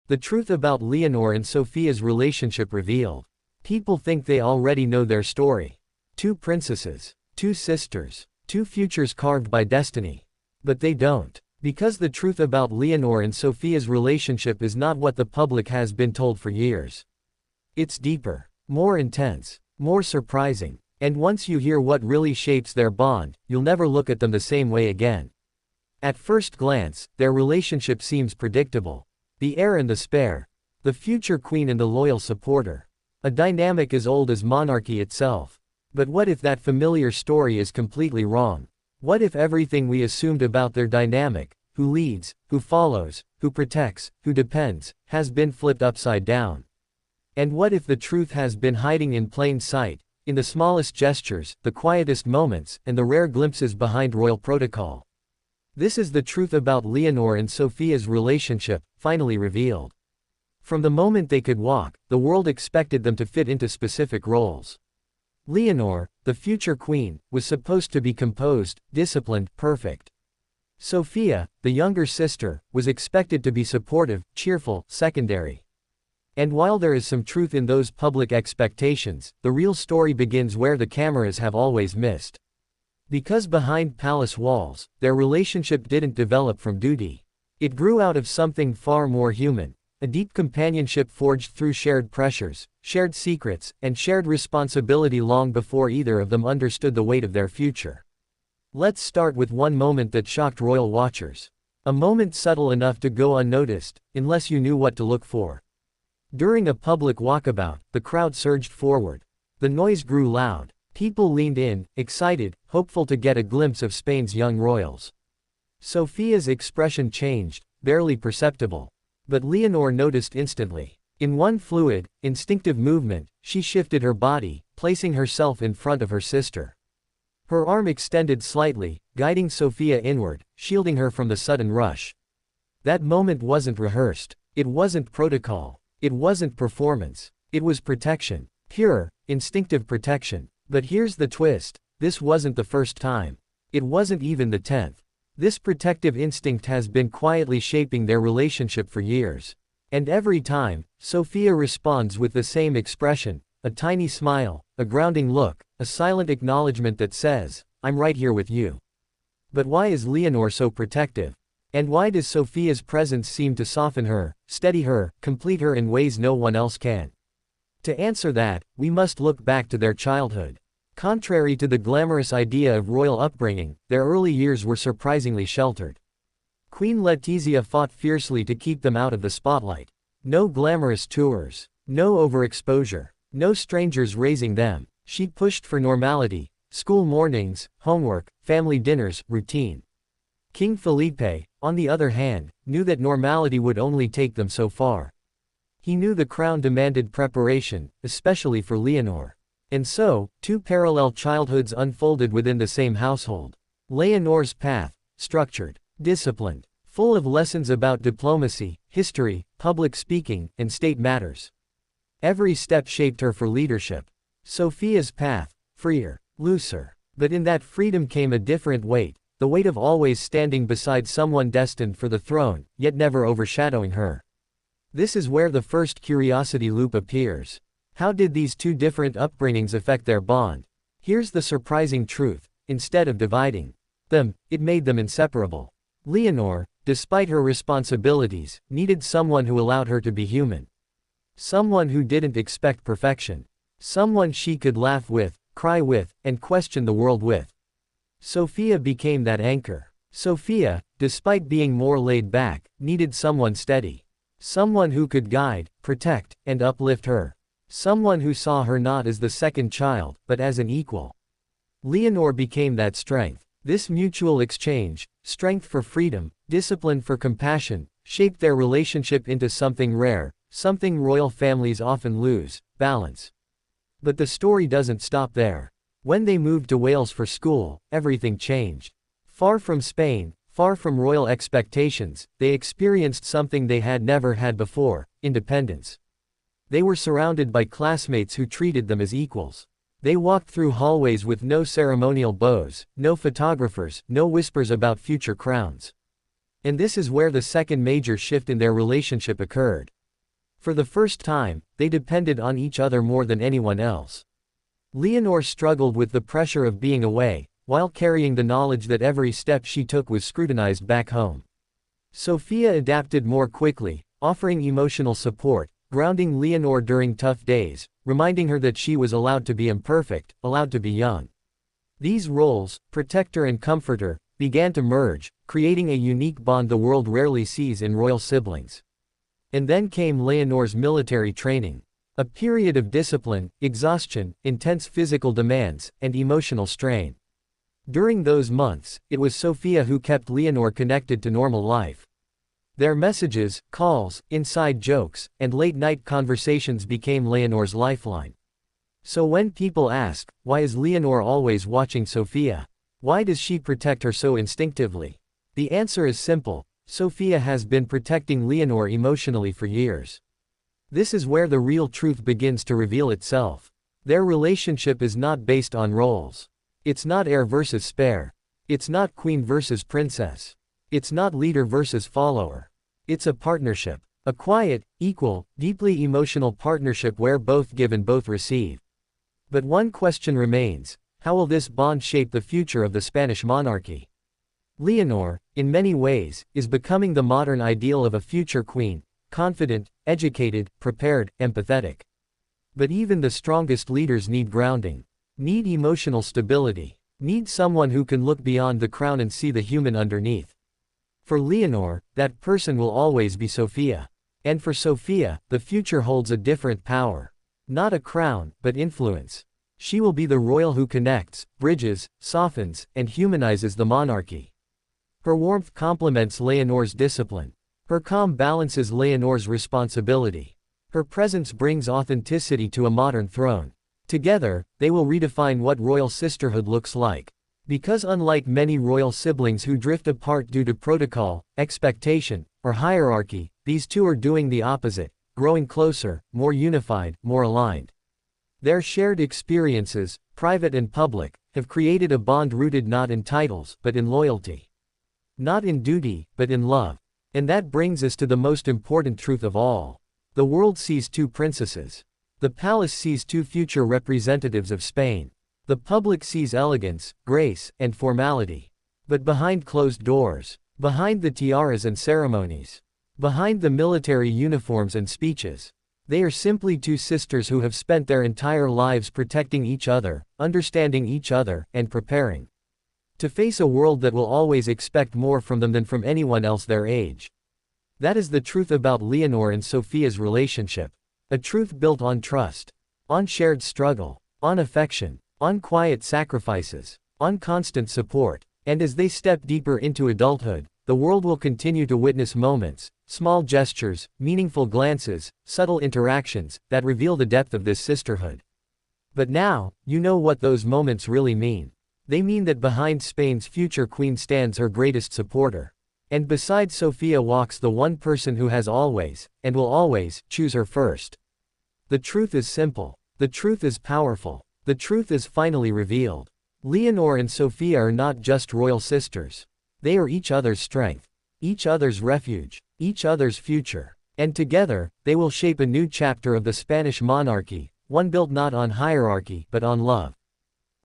The truth about Leonor and Sofia's relationship revealed. People think they already know their story. Two princesses, two sisters, two futures carved by destiny. But they don't. Because the truth about Leonor and Sofia's relationship is not what the public has been told for years. It's deeper, more intense, more surprising, and once you hear what really shapes their bond, you'll never look at them the same way again. At first glance, their relationship seems predictable. The heir and the spare. The future queen and the loyal supporter. A dynamic as old as monarchy itself. But what if that familiar story is completely wrong? What if everything we assumed about their dynamic, who leads, who follows, who protects, who depends, has been flipped upside down? And what if the truth has been hiding in plain sight, in the smallest gestures, the quietest moments, and the rare glimpses behind royal protocol? This is the truth about Leonor and Sofia's relationship, finally revealed. From the moment they could walk, the world expected them to fit into specific roles. Leonor, the future queen, was supposed to be composed, disciplined, perfect. Sofia, the younger sister, was expected to be supportive, cheerful, secondary. And while there is some truth in those public expectations, the real story begins where the cameras have always missed. Because behind palace walls, their relationship didn't develop from duty. It grew out of something far more human, a deep companionship forged through shared pressures, shared secrets, and shared responsibility long before either of them understood the weight of their future. Let's start with one moment that shocked royal watchers. A moment subtle enough to go unnoticed, unless you knew what to look for. During a public walkabout, the crowd surged forward. The noise grew loud. People leaned in, excited, hopeful to get a glimpse of Spain's young royals. Sofia's expression changed, barely perceptible. But Leonor noticed instantly. In one fluid, instinctive movement, she shifted her body, placing herself in front of her sister. Her arm extended slightly, guiding Sofia inward, shielding her from the sudden rush. That moment wasn't rehearsed. It wasn't protocol. It wasn't performance. It was protection. Pure, instinctive protection. But here's the twist. This wasn't the first time. It wasn't even the 10th. This protective instinct has been quietly shaping their relationship for years. And every time, Sofia responds with the same expression, a tiny smile, a grounding look, a silent acknowledgement that says, "I'm right here with you." But why is Leonor so protective? And why does Sofia's presence seem to soften her, steady her, complete her in ways no one else can? To answer that, we must look back to their childhood. Contrary to the glamorous idea of royal upbringing, their early years were surprisingly sheltered. Queen Letizia fought fiercely to keep them out of the spotlight. No glamorous tours. No overexposure. No strangers raising them. She pushed for normality. School mornings, homework, family dinners, routine. King Felipe, on the other hand, knew that normality would only take them so far. He knew the crown demanded preparation, especially for Leonor. And so, two parallel childhoods unfolded within the same household. Leonor's path, structured, disciplined, full of lessons about diplomacy, history, public speaking, and state matters. Every step shaped her for leadership. Sofia's path, freer, looser. But in that freedom came a different weight, the weight of always standing beside someone destined for the throne, yet never overshadowing her. This is where the first curiosity loop appears. How did these two different upbringings affect their bond? Here's the surprising truth: instead of dividing them, it made them inseparable. Leonor, despite her responsibilities, needed someone who allowed her to be human. Someone who didn't expect perfection. Someone she could laugh with, cry with, and question the world with. Sofia became that anchor. Sofia, despite being more laid back, needed someone steady. Someone who could guide, protect, and uplift her. Someone who saw her not as the second child, but as an equal. Leonor became that strength. This mutual exchange, strength for freedom, discipline for compassion, shaped their relationship into something rare, something royal families often lose: balance. But the story doesn't stop there. When they moved to Wales for school, everything changed. Far from Spain, far from royal expectations, they experienced something they had never had before: independence. They were surrounded by classmates who treated them as equals. They walked through hallways with no ceremonial bows, no photographers, no whispers about future crowns. And this is where the second major shift in their relationship occurred. For the first time, they depended on each other more than anyone else. Leonor struggled with the pressure of being away, while carrying the knowledge that every step she took was scrutinized back home. Sofia adapted more quickly, offering emotional support, grounding Leonor during tough days, reminding her that she was allowed to be imperfect, allowed to be young. These roles, protector and comforter, began to merge, creating a unique bond the world rarely sees in royal siblings. And then came Leonor's military training. A period of discipline, exhaustion, intense physical demands, and emotional strain. During those months, it was Sofia who kept Leonor connected to normal life. Their messages, calls, inside jokes, and late-night conversations became Leonor's lifeline. So when people ask, why is Leonor always watching Sofia? Why does she protect her so instinctively? The answer is simple: Sofia has been protecting Leonor emotionally for years. This is where the real truth begins to reveal itself. Their relationship is not based on roles. It's not heir versus spare. It's not queen versus princess. It's not leader versus follower. It's a partnership. A quiet, equal, deeply emotional partnership where both give and both receive. But one question remains: how will this bond shape the future of the Spanish monarchy? Leonor, in many ways, is becoming the modern ideal of a future queen. Confident, educated, prepared, empathetic. But even the strongest leaders need grounding. Need emotional stability. Need someone who can look beyond the crown and see the human underneath. For Leonor, that person will always be Sofia. And for Sofia, the future holds a different power. Not a crown, but influence. She will be the royal who connects, bridges, softens, and humanizes the monarchy. Her warmth complements Leonor's discipline. Her calm balances Leonor's responsibility. Her presence brings authenticity to a modern throne. Together, they will redefine what royal sisterhood looks like. Because unlike many royal siblings who drift apart due to protocol, expectation, or hierarchy, these two are doing the opposite, growing closer, more unified, more aligned. Their shared experiences, private and public, have created a bond rooted not in titles, but in loyalty. Not in duty, but in love. And that brings us to the most important truth of all. The world sees two princesses. The palace sees two future representatives of Spain. The public sees elegance, grace, and formality. But behind closed doors, behind the tiaras and ceremonies, behind the military uniforms and speeches, they are simply two sisters who have spent their entire lives protecting each other, understanding each other, and preparing to face a world that will always expect more from them than from anyone else their age. That is the truth about Leonor and Sofia's relationship. A truth built on trust, on shared struggle, on affection, on quiet sacrifices, on constant support. And as they step deeper into adulthood, the world will continue to witness moments, small gestures, meaningful glances, subtle interactions, that reveal the depth of this sisterhood. But now, you know what those moments really mean. They mean that behind Spain's future queen stands her greatest supporter. And beside Sofia walks the one person who has always, and will always, choose her first. The truth is simple. The truth is powerful. The truth is finally revealed. Leonor and Sofia are not just royal sisters. They are each other's strength, each other's refuge, each other's future. And together, they will shape a new chapter of the Spanish monarchy, one built not on hierarchy but on love.